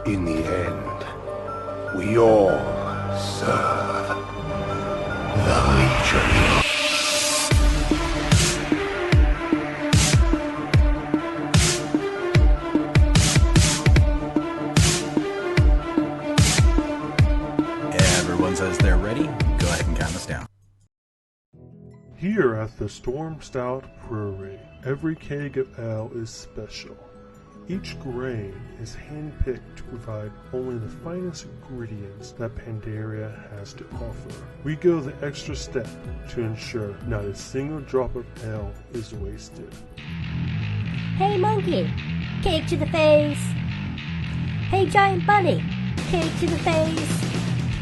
In the end, we all serve the Legion. Everyone says they're ready. Go ahead and count us down. Here at the Storm Stout Brewery, every keg of ale is special. Each grain is handpicked to provide only the finest ingredients that Pandaria has to offer. We go the extra step to ensure not a single drop of ale is wasted. Hey monkey, cake to the face. Hey giant bunny, cake to the face.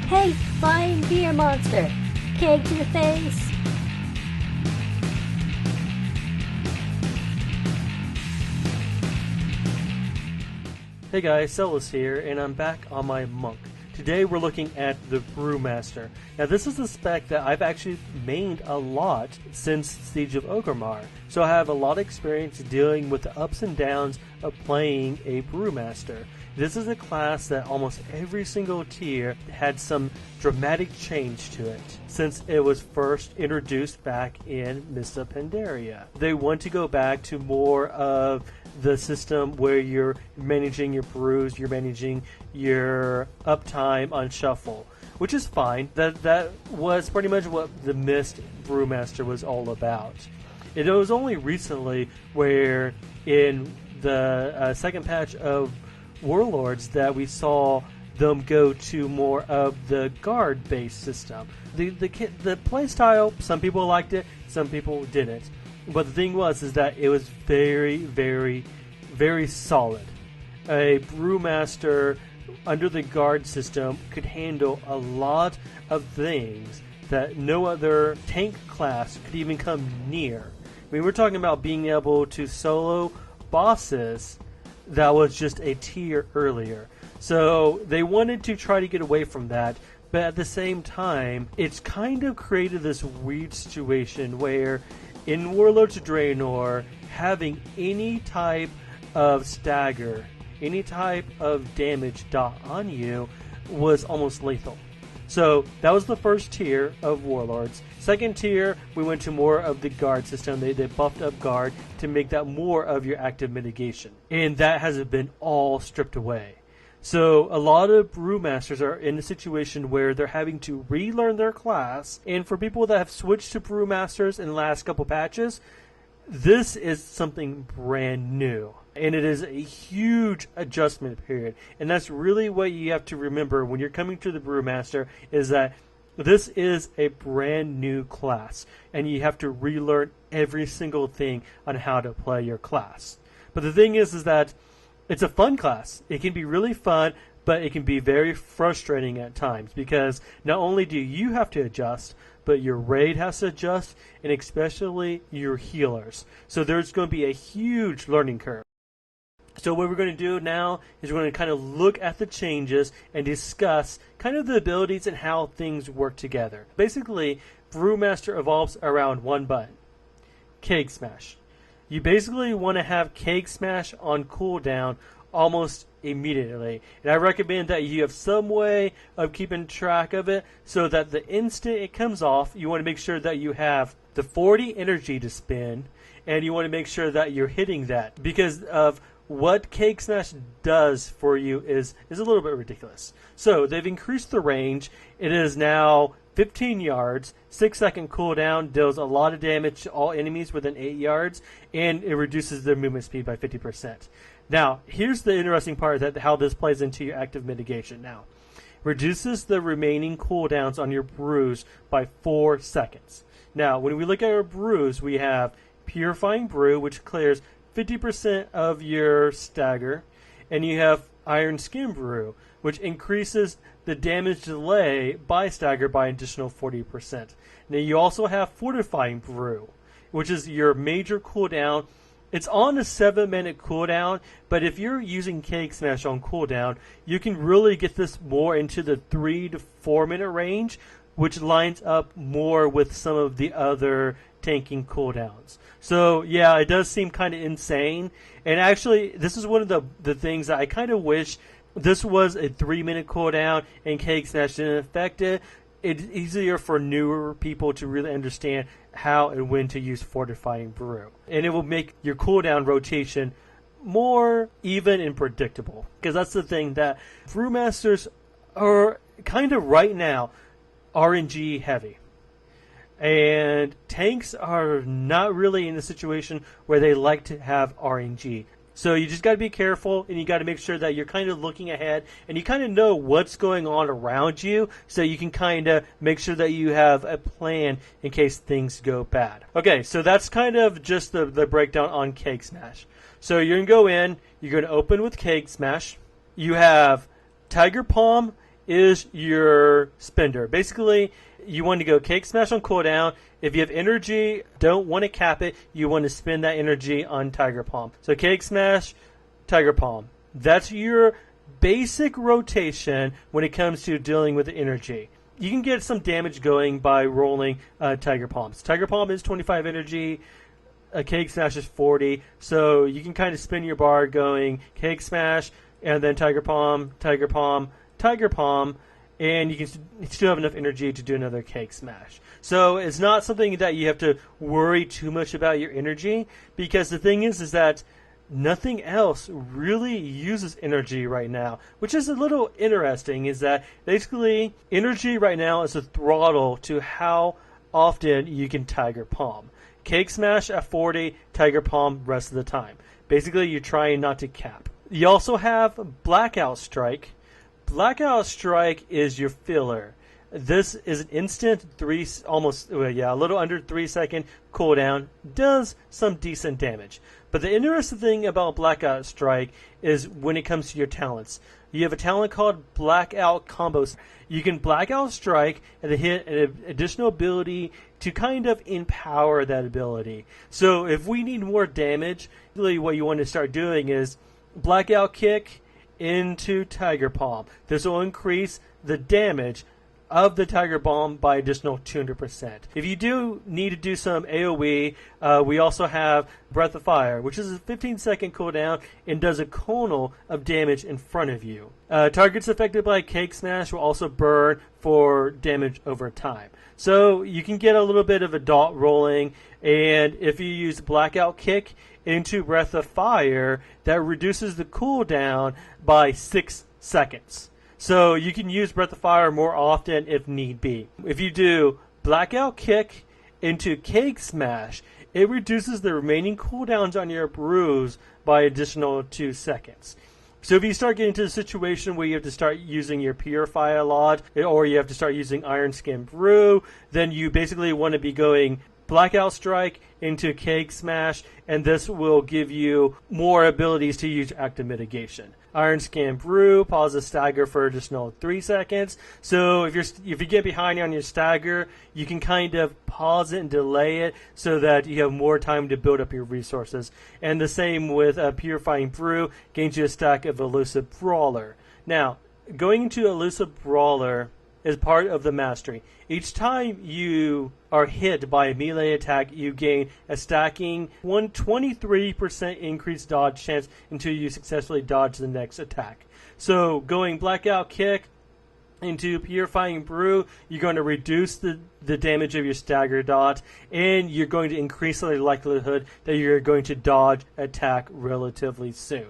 Hey flying beer monster, cake to the face. Hey guys, Celes here, and I'm back on my monk. Today we're looking at the Brewmaster. Now this is a spec that I've actually mained a lot since Siege of Orgrimmar, so I have a lot of experience dealing with the ups and downs of playing a Brewmaster. This is a class that almost every single tier had some dramatic change to it since it was first introduced back in Mists of Pandaria. They want to go back to more of the system where you're managing your brews, you're managing your uptime on shuffle, which is fine. That was pretty much what the Mist Brewmaster was all about. It was only recently where in the second patch of Warlords that we saw them go to more of the guard-based system. The playstyle, some people liked it, some people didn't. But the thing is that it was very, very, very solid. A Brewmaster under the guard system could handle a lot of things that no other tank class could even come near. I mean, we're talking about being able to solo bosses that was just a tier earlier. So they wanted to try to get away from that, but at the same time, it's kind of created this weird situation where in Warlords of Draenor, having any type of stagger, any type of damage dot on you was almost lethal. So that was the first tier of Warlords. Second tier, we went to more of the guard system. They buffed up guard to make that more of your active mitigation. And that has been all stripped away. So a lot of Brewmasters are in a situation where they're having to relearn their class. And for people that have switched to Brewmasters in the last couple patches, this is something brand new. And it is a huge adjustment period. And that's really what you have to remember when you're coming to the Brewmaster, is that this is a brand new class. And you have to relearn every single thing on how to play your class. But the thing is that it's a fun class. It can be really fun, but it can be very frustrating at times because not only do you have to adjust, but your raid has to adjust, and especially your healers. So there's going to be a huge learning curve. So what we're going to do now is we're going to kind of look at the changes and discuss kind of the abilities and how things work together. Basically, Brewmaster evolves around one button, Keg Smash. You basically want to have Keg Smash on cooldown almost immediately. And I recommend that you have some way of keeping track of it so that the instant it comes off, you want to make sure that you have the 40 energy to spend, and you want to make sure that you're hitting that. Because of what Keg Smash does for you is a little bit ridiculous. So they've increased the range. It is now 15 yards, 6-second cooldown, deals a lot of damage to all enemies within 8 yards, and it reduces their movement speed by 50%. Now, here's the interesting part, that how this plays into your active mitigation. Now, reduces the remaining cooldowns on your brews by 4 seconds. Now, when we look at our brews, we have Purifying Brew, which clears 50% of your stagger, and you have Iron Skin Brew, which increases the damage delay by stagger by an additional 40%. Now you also have Fortifying Brew, which is your major cooldown. It's on a 7-minute cooldown, but if you're using Keg Smash on cooldown, you can really get this more into the 3 to 4 minute range, which lines up more with some of the other tanking cooldowns. So yeah, it does seem kind of insane. And actually, this is one of the things that I kind of wish this was a 3-minute cooldown and Cake Smash didn't affect it, it's easier for newer people to really understand how and when to use Fortifying Brew. And it will make your cooldown rotation more even and predictable. Because that's the thing, that Brewmasters are kind of right now RNG heavy. And tanks are not really in a situation where they like to have RNG. So you just got to be careful, and you got to make sure that you're kind of looking ahead, and you kind of know what's going on around you, so you can kind of make sure that you have a plan in case things go bad. Okay, so that's kind of just the breakdown on Cake Smash. So you're going to go in, you're going to open with Cake Smash. You have Tiger Palm is your spender. Basically, you want to go Cake Smash on cooldown. If you have energy, don't want to cap it, you want to spend that energy on Tiger Palm. So Cake Smash, Tiger Palm. That's your basic rotation when it comes to dealing with the energy. You can get some damage going by rolling Tiger Palms. Tiger Palm is 25 energy. Cake Smash is 40. So you can kind of spin your bar going Cake Smash, and then Tiger Palm, Tiger Palm, Tiger Palm, and you can still have enough energy to do another Cake Smash. So it's not something that you have to worry too much about your energy, because the thing is that nothing else really uses energy right now, which is a little interesting, is that basically energy right now is a throttle to how often you can Tiger Palm. Cake Smash at 40, Tiger Palm rest of the time. Basically, you're trying not to cap. You also have Blackout Strike. Blackout Strike is your filler. This is an instant a little under 3 second cooldown. Does some decent damage. But the interesting thing about Blackout Strike is when it comes to your talents. You have a talent called Blackout Combos. You can Blackout Strike and then hit an additional ability to kind of empower that ability. So if we need more damage, really what you want to start doing is Blackout Kick into Tiger Palm. This will increase the damage of the Tiger Bomb by additional 200%. If you do need to do some AoE, we also have Breath of Fire, which is a 15-second cooldown and does a conal of damage in front of you. Targets affected by Cake Smash will also burn for damage over time. So you can get a little bit of a dot rolling, and if you use Blackout Kick into Breath of Fire, that reduces the cooldown by 6 seconds. So you can use Breath of Fire more often if need be. If you do Blackout Kick into Cake Smash, it reduces the remaining cooldowns on your brews by additional 2 seconds. So if you start getting to the situation where you have to start using your Purify a lot, or you have to start using Iron Skin Brew, then you basically want to be going Blackout Strike into Cake Smash, and this will give you more abilities to use active mitigation. Iron Skin Brew pauses stagger for additional 3 seconds. So if you get behind on your stagger, you can kind of pause it and delay it so that you have more time to build up your resources. And the same with Purifying Brew, gains you a stack of Elusive Brawler. Now, going into Elusive Brawler is part of the mastery. Each time you are hit by a melee attack, you gain a stacking 123% increased dodge chance until you successfully dodge the next attack. So going Blackout Kick into Purifying Brew, you're going to reduce the damage of your stagger dot, and you're going to increase the likelihood that you're going to dodge attack relatively soon.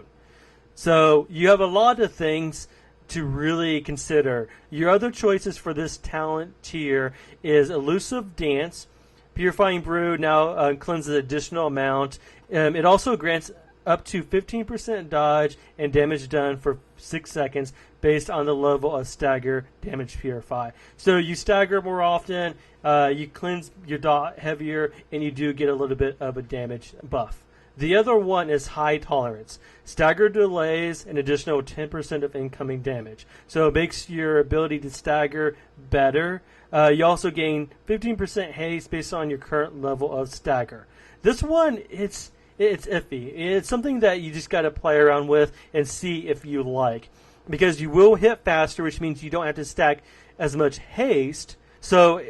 So you have a lot of things to really consider. Your other choices for this talent tier is Elusive Dance. Purifying Brew now cleanses an additional amount. It also grants up to 15% dodge and damage done for 6 seconds based on the level of stagger damage purify. So you stagger more often, you cleanse your dot heavier, and you do get a little bit of a damage buff. The other one is High Tolerance. Stagger delays an additional 10% of incoming damage. So it makes your ability to stagger better. You also gain 15% haste based on your current level of stagger. This one, it's iffy. It's something that you just got to play around with and see if you like. Because you will hit faster, which means you don't have to stack as much haste. So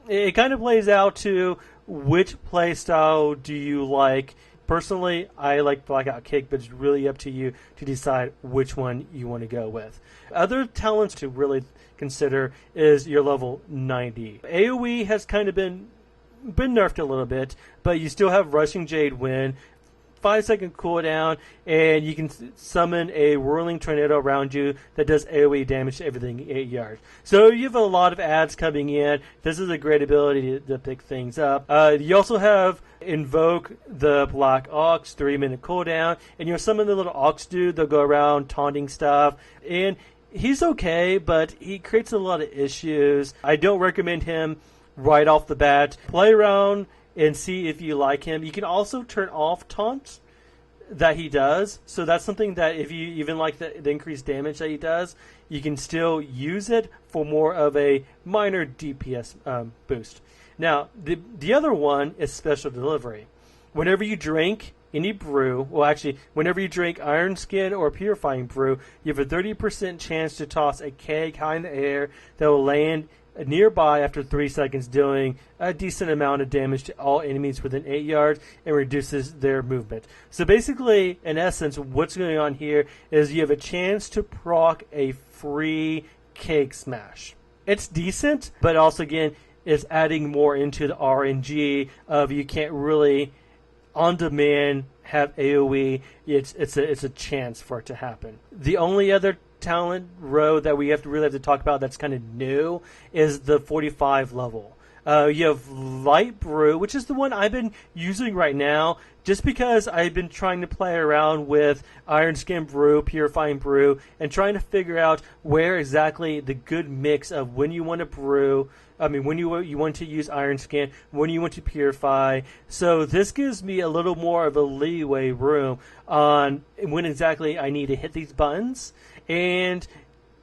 it kind of plays out to which play style do you like. Personally, I like Blackout Kick, but it's really up to you to decide which one you want to go with. Other talents to really consider is your level 90. AoE has kind of been nerfed a little bit, but you still have Rushing Jade Wind, 5-second cooldown, and you can summon a whirling tornado around you that does AoE damage to everything 8 yards. So you have a lot of adds coming in. This is a great ability to pick things up. You also have Invoke the Black Ox, 3-minute cooldown, and you'll summon the little ox dude. They'll go around taunting stuff, and he's okay, but he creates a lot of issues. I don't recommend him right off the bat. Play around and see if you like him. You can also turn off taunts that he does. So that's something that if you even like the increased damage that he does, you can still use it for more of a minor DPS boost. Now, the other one is Special Delivery. Whenever you drink any brew, well actually, whenever you drink Iron Skin or Purifying Brew, you have a 30% chance to toss a keg high in the air that will land nearby after 3 seconds, doing a decent amount of damage to all enemies within 8 yards and reduces their movement. So basically, in essence, what's going on here is you have a chance to proc a free Keg Smash. It's decent, but also, again, is adding more into the RNG of you can't really, on demand, have AoE. It's a chance for it to happen. The only other talent row that we really have to talk about that's kind of new is the 45 level. You have Light Brew, which is the one I've been using right now, just because I've been trying to play around with Iron Skin Brew, Purifying Brew, and trying to figure out where exactly the good mix of when you want to brew, when you want to use Iron Skin, when you want to purify. So this gives me a little more of a leeway room on when exactly I need to hit these buttons. And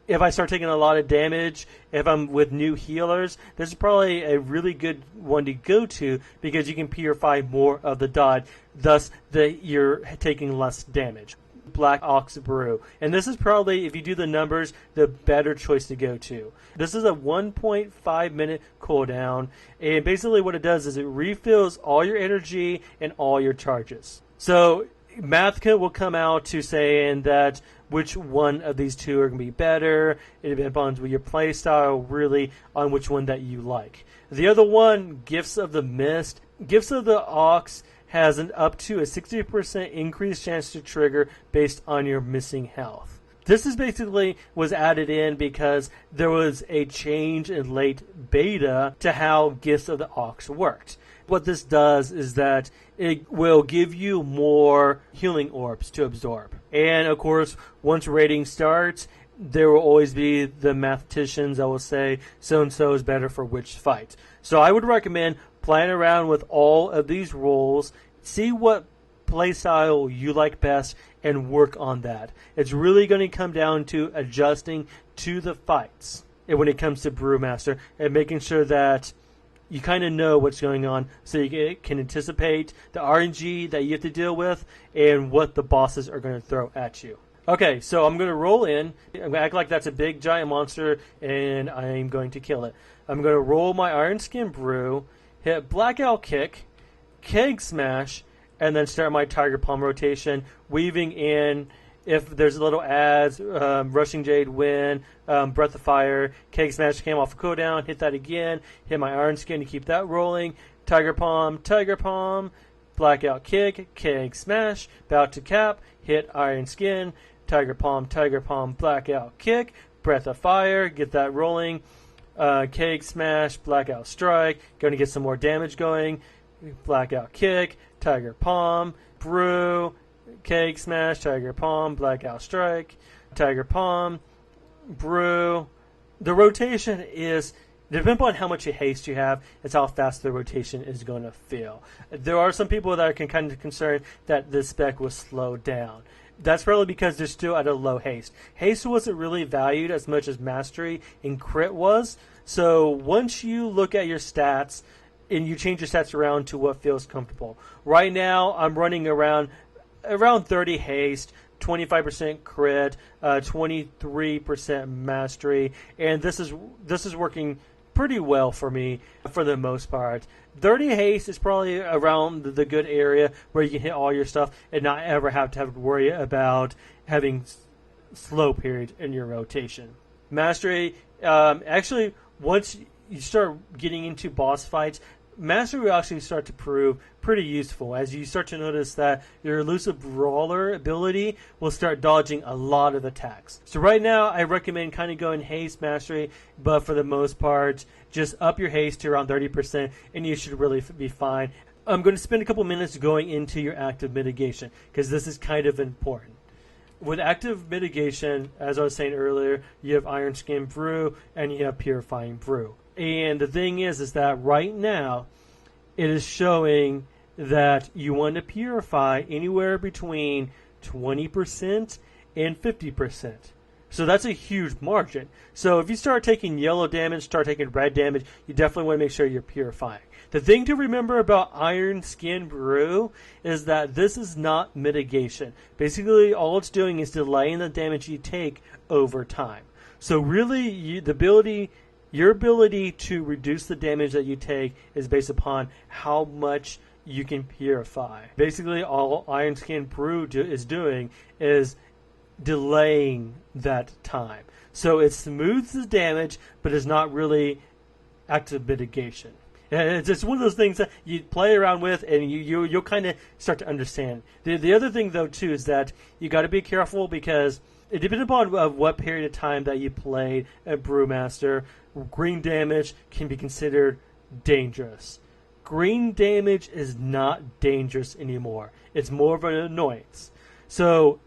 if I start taking a lot of damage, if I'm with new healers, this is probably a really good one to go to because you can purify more of the dot, thus you're taking less damage. Black Ox Brew. And this is probably, if you do the numbers, the better choice to go to. This is a 1.5 minute cooldown, and basically what it does is it refills all your energy and all your charges. So Mathka will come out to saying that which one of these two are going to be better. It depends on your play style, really, on which one that you like. The other one, Gifts of the Mist. Gifts of the Ox has an up to a 60% increased chance to trigger based on your missing health. This is basically was added in because there was a change in late beta to how Gifts of the Ox worked. What this does is that it will give you more healing orbs to absorb. And of course, once raiding starts, there will always be the mathematicians that will say so-and-so is better for which fight. So I would recommend playing around with all of these roles, see what playstyle you like best, and work on that. It's really going to come down to adjusting to the fights when it comes to Brewmaster and making sure that you kind of know what's going on so you can anticipate the RNG that you have to deal with and what the bosses are going to throw at you. Okay, so I'm going to roll in. I'm going to act like that's a big giant monster and I'm going to kill it. I'm going to roll my Iron Skin Brew, hit Blackout Kick, Keg Smash, and then start my Tiger Palm rotation, weaving in if there's a little adds, Rushing Jade Wind, Breath of Fire, Keg Smash came off cooldown, hit that again, hit my Iron Skin to keep that rolling, Tiger Palm, Blackout Kick, Keg Smash, about to cap, hit Iron Skin, Tiger Palm, Blackout Kick, Breath of Fire, get that rolling, Keg Smash, Blackout Strike, going to get some more damage going, Blackout Kick, Tiger Palm, Brew, Keg Smash, Tiger Palm, Blackout Strike, Tiger Palm, Brew. The rotation is, depending on how much haste you have, it's how fast the rotation is going to feel. There are some people that are kind of concerned that this spec was slowed down. That's probably because they're still at a low haste. Haste wasn't really valued as much as Mastery and Crit was. So once you look at your stats and you change your stats around to what feels comfortable. Right now, I'm running around 30 haste, 25% crit, 23% mastery, and this is working pretty well for me for the most part. 30 haste is probably around the good area where you can hit all your stuff and not ever have to worry about having slow periods in your rotation. Mastery, actually, once you start getting into boss fights, Mastery will actually start to prove pretty useful as you start to notice that your elusive brawler ability will start dodging a lot of attacks. So right now I recommend kind of going haste Mastery, but for the most part just up your haste to around 30% and you should really be fine. I'm going to spend a couple minutes going into your active mitigation because this is kind of important. With active mitigation, as I was saying earlier, you have Iron Skin Brew and you have Purifying Brew. And the thing is that right now it is showing that you want to purify anywhere between 20% and 50%. So that's a huge margin. So if you start taking yellow damage, start taking red damage, you definitely want to make sure you're purifying. The thing to remember about Iron Skin Brew is that this is not mitigation. Basically, all it's doing is delaying the damage you take over time. So really, your ability to reduce the damage that you take is based upon how much you can purify. Basically, all Iron Skin Brew is doing is delaying that time. So it smooths the damage, but it's not really active mitigation. It's just one of those things that you play around with and you'll kind of start to understand. The other thing, though, too, is that you got to be careful because it depends upon what period of time that you played at Brewmaster. Green damage can be considered dangerous. Green damage is not dangerous anymore. It's more of an annoyance. So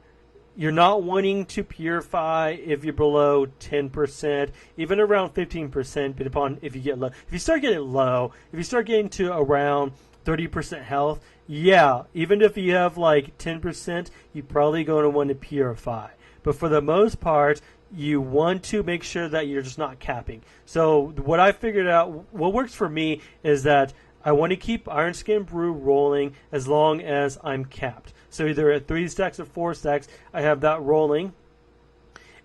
you're not wanting to purify if you're below 10%, even around 15%, but upon if you get low. If you start getting low, if you start getting to around 30% health, yeah, even if you have like 10%, you're probably going to want to purify. But for the most part, you want to make sure that you're just not capping. So what I figured out, what works for me is that I want to keep Iron Skin Brew rolling as long as I'm capped. So either at 3 stacks or 4 stacks, I have that rolling.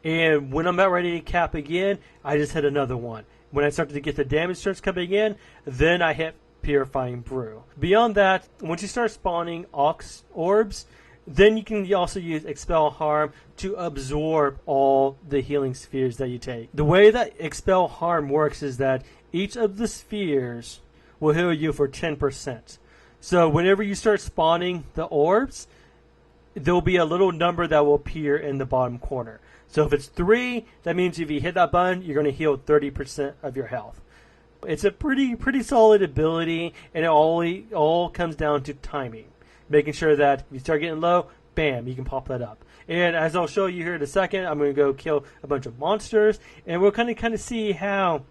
And when I'm about ready to cap again, I just hit another one. When I start to get the damage starts coming in, then I hit Purifying Brew. Beyond that, once you start spawning Ox Orbs, then you can also use Expel Harm to absorb all the healing spheres that you take. The way that Expel Harm works is that each of the spheres will heal you for 10%. So whenever you start spawning the orbs, there will be a little number that will appear in the bottom corner. So if it's 3, that means if you hit that button, you're going to heal 30% of your health. It's a pretty solid ability, and it all comes down to timing. Making sure that if you start getting low, bam, you can pop that up. And as I'll show you here in a second, I'm going to go kill a bunch of monsters, and we'll kind of see how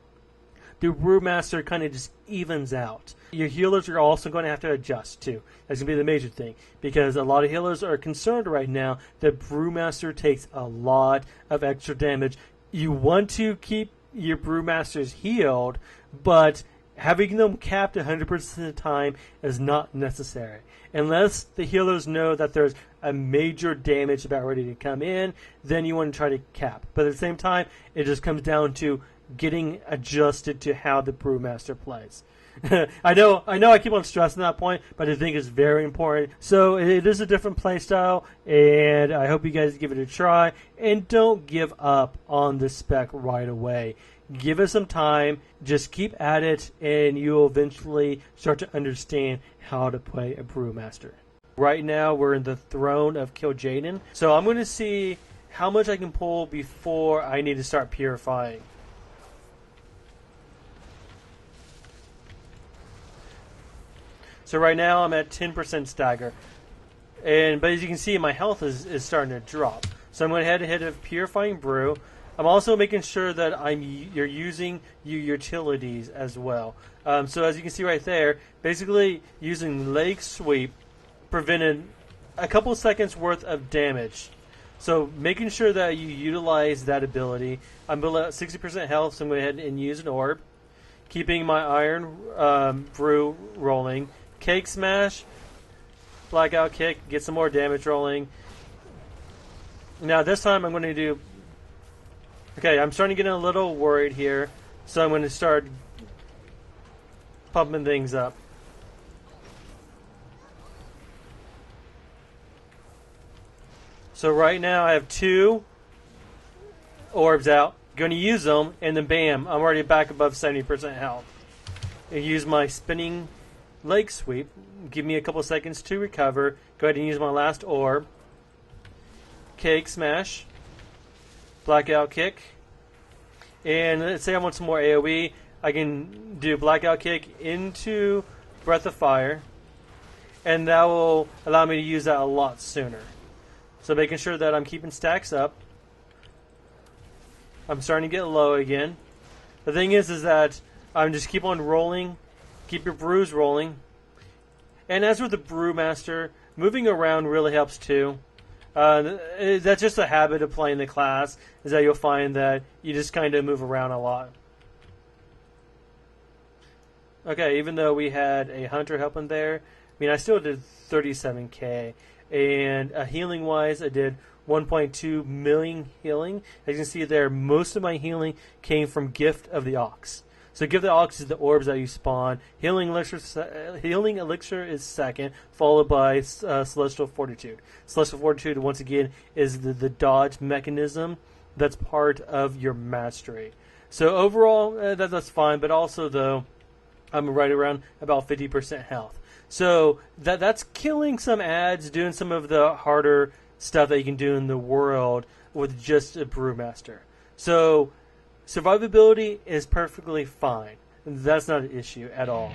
the Brewmaster kind of just evens out. Your healers are also going to have to adjust too. That's going to be the major thing, because a lot of healers are concerned right now that Brewmaster takes a lot of extra damage. You want to keep your Brewmasters healed, but having them capped 100% of the time is not necessary. Unless the healers know that there's a major damage about ready to come in, then you want to try to cap. But at the same time, it just comes down to getting adjusted to how the Brewmaster plays. I know I keep on stressing that point, but I think it's very important. So it is a different play style, and I hope you guys give it a try. And don't give up on the spec right away. Give it some time, just keep at it, and you'll eventually start to understand how to play a Brewmaster. Right now, we're in the throne of Kil'jaeden, so I'm going to see how much I can pull before I need to start purifying. So right now, I'm at 10% stagger, but as you can see, my health is starting to drop. So I'm going to head ahead of Purifying Brew. I'm also making sure that you're using your utilities as well. So as you can see right there, basically using Leg Sweep prevented a couple seconds worth of damage. So making sure that you utilize that ability. I'm below 60% health, so I'm going to go ahead and use an orb. Keeping my Iron Brew rolling. Cake Smash, Blackout Kick, get some more damage rolling. Now this time I'm going to do... Okay, I'm starting to get a little worried here. So I'm going to start pumping things up. So right now I have 2 orbs out. Going to use them, and then bam, I'm already back above 70% health. I use my spinning leg sweep. Give me a couple seconds to recover. Go ahead and use my last orb. Cake smash. Blackout kick. And let's say I want some more AoE. I can do blackout kick into Breath of Fire. And that will allow me to use that a lot sooner. So making sure that I'm keeping stacks up. I'm starting to get low again. The thing is that I'm just keep on rolling. Keep your brews rolling. And as with the Brewmaster, moving around really helps too. That's just a habit of playing the class, is that you'll find that you just kind of move around a lot. Okay, even though we had a hunter helping there, I mean, I still did 37k. And healing-wise, I did 1.2 million healing. As you can see there, most of my healing came from Gift of the Ox. So Gift of the Ox is the orbs that you spawn. Healing Elixir is second, followed by Celestial Fortitude. Celestial Fortitude, once again, is the dodge mechanism that's part of your mastery. So overall, that's fine, but also, though, I'm right around about 50% health. So that's killing some ads, doing some of the harder stuff that you can do in the world with just a Brewmaster. So survivability is perfectly fine. That's not an issue at all.